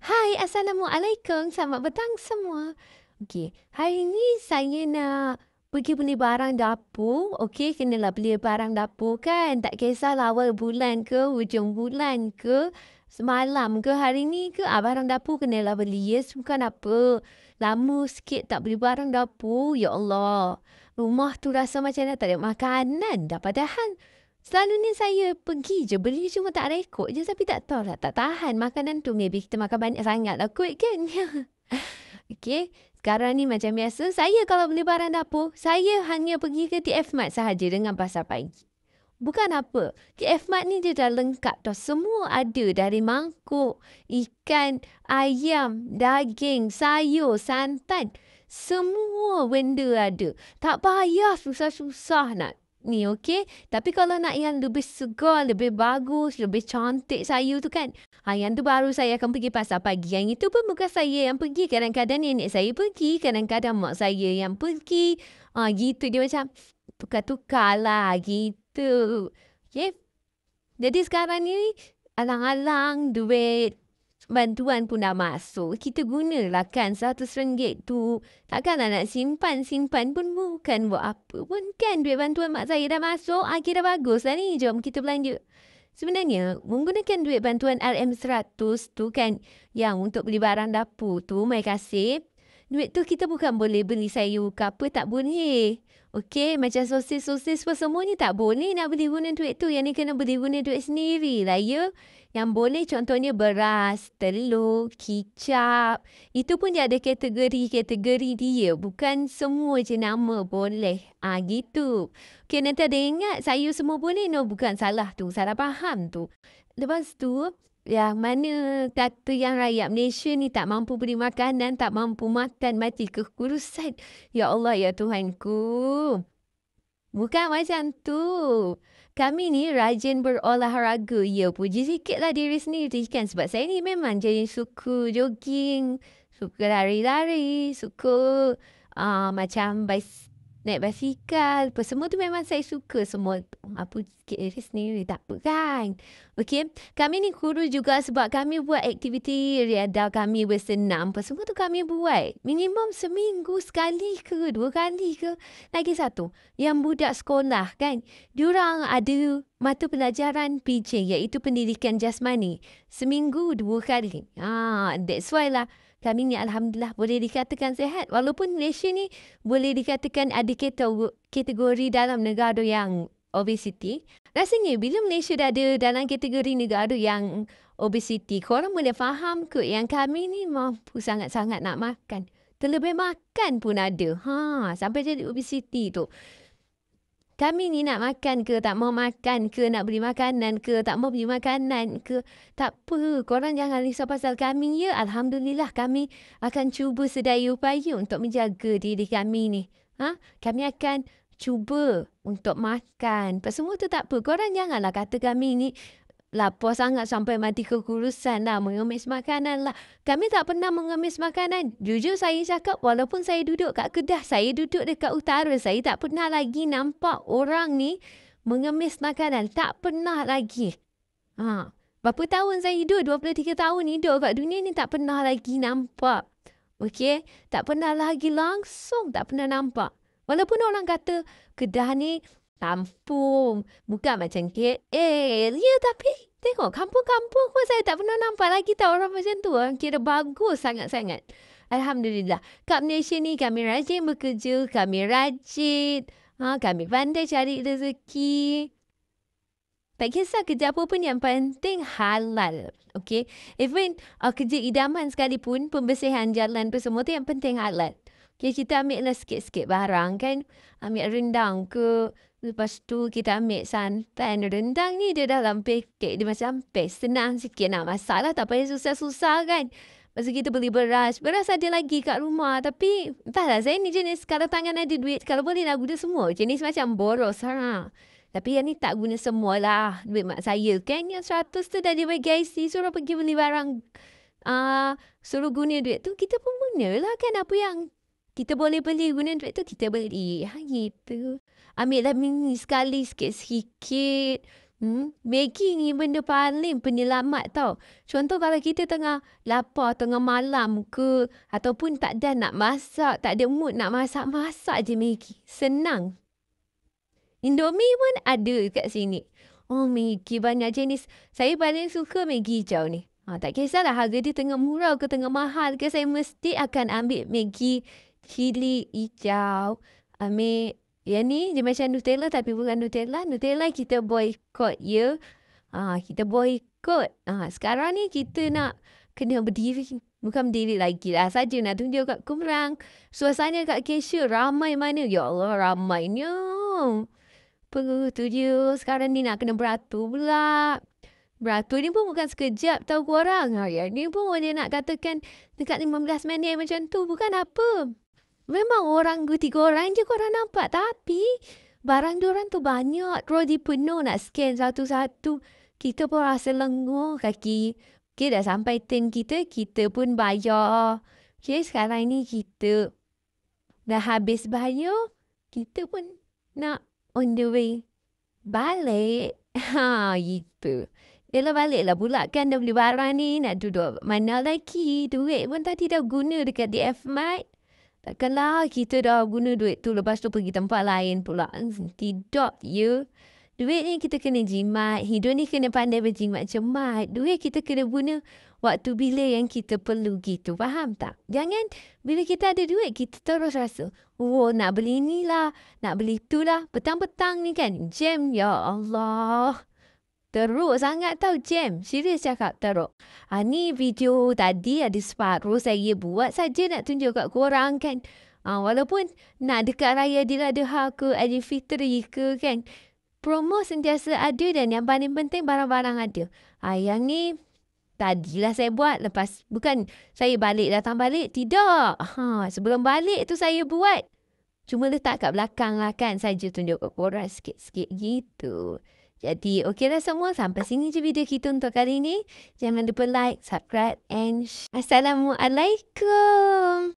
Hai, Assalamualaikum. Selamat petang semua. Okey, hari ni saya nak pergi beli barang dapur. Okey, kenalah beli barang dapur kan. Tak kisahlah awal bulan ke, hujung bulan ke, semalam ke, hari ni ke. Barang dapur kenalah beli. Yes, bukan apa. Lama sikit tak beli barang dapur. Ya Allah. Rumah tu rasa macam dah tak ada makanan dah. Padahal selalunya saya pergi je, beli cuma tak rekod je. Tapi tak tahu lah, tak tahan makanan tu. Maybe kita makan banyak sangat lah kot kan. Okey, sekarang ni macam biasa. Saya kalau beli barang dapur, saya hanya pergi ke TF Mart sahaja dengan pasar pagi. Bukan apa. TF Mart ni dia dah lengkap tau. Semua ada dari mangkuk, ikan, ayam, daging, sayur, santan. Semua benda ada. Tak payah susah-susah nak ni, okey? Tapi kalau nak yang lebih segar, lebih bagus, lebih cantik sayur tu kan, yang tu baru saya akan pergi pasar pagi. Yang itu pun bukan saya yang pergi. Kadang-kadang nenek saya pergi, kadang-kadang mak saya yang pergi. Gitu dia macam tukar-tukar lah gitu. Okay. Jadi sekarang ni alang-alang duit bantuan pun dah masuk. Kita gunalah kan RM100 tu. Takkanlah nak simpan pun bukan buat apa pun kan. Duit bantuan mak saya dah masuk. Kira bagus lah ni. Jom kita belanja. Sebenarnya menggunakan duit bantuan RM100 tu kan, yang untuk beli barang dapur tu, mai kasih. Duit tu kita bukan boleh beli sayur ke apa, tak boleh. Okey, macam sosis-sosis pun semua ni tak boleh nak beli guna duit tu. Yang ni kena beli guna duit sendiri lah ya. Yang boleh contohnya beras, telur, kicap. Itu pun dia ada kategori-kategori dia. Bukan semua je nama boleh. Gitu. Okey, nanti ada ingat sayur semua boleh. No, bukan salah tu. Salah faham tu. Lepas tu, yang mana kata yang rakyat Malaysia ni tak mampu beli makanan, tak mampu makan, mati kekurusan. Ya Allah, ya Tuhanku. Bukan macam tu. Kami ni rajin berolahraga. Ya, puji sikitlah diri sendiri kan. Sebab saya ni memang jadi suka jogging, suka lari-lari, suka macam naik basikal. Semua tu memang saya suka semua. Puji sikit diri sendiri. Tak apa kan. Okey. Kami ni kurus juga sebab kami buat aktiviti riadah, kami bersenam. Semua tu kami buat. Minimum seminggu sekali ke 2 kali ke. Lagi satu, yang budak sekolah kan, diorang ada mata pelajaran PJ iaitu pendidikan jasmani. Seminggu 2 kali. That's why lah kami ni alhamdulillah boleh dikatakan sihat. Walaupun Malaysia ni boleh dikatakan ada kategori dalam negara yang obesiti. Rasanya bila Malaysia dah ada dalam kategori negara yang obesiti, korang boleh faham ke yang kami ni mampu sangat-sangat nak makan. Terlebih makan pun ada. Sampai jadi obesiti tu. Kami ni nak makan ke, tak mau makan ke, nak beli makanan ke, tak mau beli makanan ke. Tak apa, korang jangan risau pasal kami ya. Alhamdulillah kami akan cuba sedaya upaya untuk menjaga diri kami ni. Kami akan cuba untuk makan. Semua tu tak apa. Korang janganlah kata kami ni lapar sangat sampai mati kekurusan lah, mengemis makanan lah. Kami tak pernah mengemis makanan. Jujur saya cakap, walaupun saya duduk kat Kedah, saya duduk dekat utara, saya tak pernah lagi nampak orang ni mengemis makanan. Tak pernah lagi. Berapa tahun saya hidup? 23 tahun hidup kat dunia ni, tak pernah lagi nampak. Okey? Tak pernah lagi langsung, tak pernah nampak. Walaupun orang kata Kedah ni kampung, bukan macam KL. Ya, tapi tengok kampung-kampung pun saya tak pernah nampak lagi tahu orang macam tu. Orang kira bagus sangat-sangat. Alhamdulillah. Kat Malaysia ni kami rajin bekerja, kami rajin. Kami pandai cari rezeki. Tak kisah kerja apa pun, yang penting halal. Okay? Even kerja idaman sekalipun, pembersihan jalan tu semua tu yang penting halal. Okay, kita ambil lah sikit-sikit barang kan. Ambil rendang ke. Lepas tu kita ambil santan. Rendang ni dia dalam paket. Dia macam paste. Senang sikit nak masak lah. Tak payah susah-susah kan. Lepas tu kita beli beras. Beras ada lagi kat rumah. Tapi entahlah, saya ni jenis kalau tangan ada duit, kalau boleh lah guna semua. Jenis macam boros. Tapi yang ni tak guna semua lah. Duit mak saya kan. Yang 100 tu dah dia bagi IC. Suruh pergi beli barang. Suruh guna duit tu. Kita pun guna lah kan. Apa yang kita boleh beli guna duit tu, kita beli. Gitu. Ambil lah mini sekali sikit-sikit. Maggi ni benda paling penyelamat tau. Contoh kalau kita tengah lapar, tengah malam ke, ataupun tak ada nak masak, tak ada mood nak masak, masak je Maggi. Senang. Indomie pun ada kat sini. Oh, Maggi banyak jenis. Saya paling suka Maggi hijau ni. Tak kisahlah harga dia tengah murah ke tengah mahal ke, saya mesti akan ambil Maggi cili hijau. Ambil yang ni dia macam Nutella tapi bukan Nutella. Nutella kita boycott ya. Kita boycott. Sekarang ni kita nak kena berdiri. Bukan berdiri lagi lah. Saja nak tunjuk kat korang. Suasana kat cashier ramai mana. Ya Allah ramainya. Perlu tu je. Sekarang ni nak kena beratur pula. Beratur ni pun bukan sekejap tahu korang. Yang ni pun boleh nak katakan dekat 15 minit macam tu. Bukan apa. Memang orang 2-3 orang je korang nampak. Tapi barang diorang tu banyak. Troli penuh nak scan satu-satu. Kita pun rasa lenguh kaki. Okay, dah sampai turn kita. Kita pun bayar. Okay, sekarang ni kita dah habis bayar. Kita pun nak on the way balik. Gitu. Yelah baliklah pula kan dah beli barang ni. Nak duduk mana lagi. Duit pun tadi dah guna dekat DF Mart. Takkanlah kita dah guna duit tu lepas tu pergi tempat lain pula. Tidak, ya. Duit ni kita kena jimat. Hidup ni kena pandai berjimat cemat. Duit kita kena guna waktu bila yang kita perlu gitu. Faham tak? Jangan bila kita ada duit, kita terus rasa, oh nak beli ni lah, nak beli tu lah. Petang-petang ni kan, jam, ya Allah. Teruk sangat tau jam. Serius cakap teruk. Ni video tadi ada separuh saya buat saja nak tunjuk kat korang kan. Walaupun nak dekat Raya Aidiladha ke Aidilfitri ke kan. Promo sentiasa ada dan yang paling penting barang-barang ada. Yang ni tadilah saya buat lepas. Bukan saya balik datang balik. Tidak. Sebelum balik tu saya buat. Cuma letak kat belakang lah kan. Saja tunjuk kat korang sikit-sikit gitu. Jadi, okeylah semua. Sampai sini je video kita untuk kali ini. Jangan lupa like, subscribe and share. Assalamualaikum.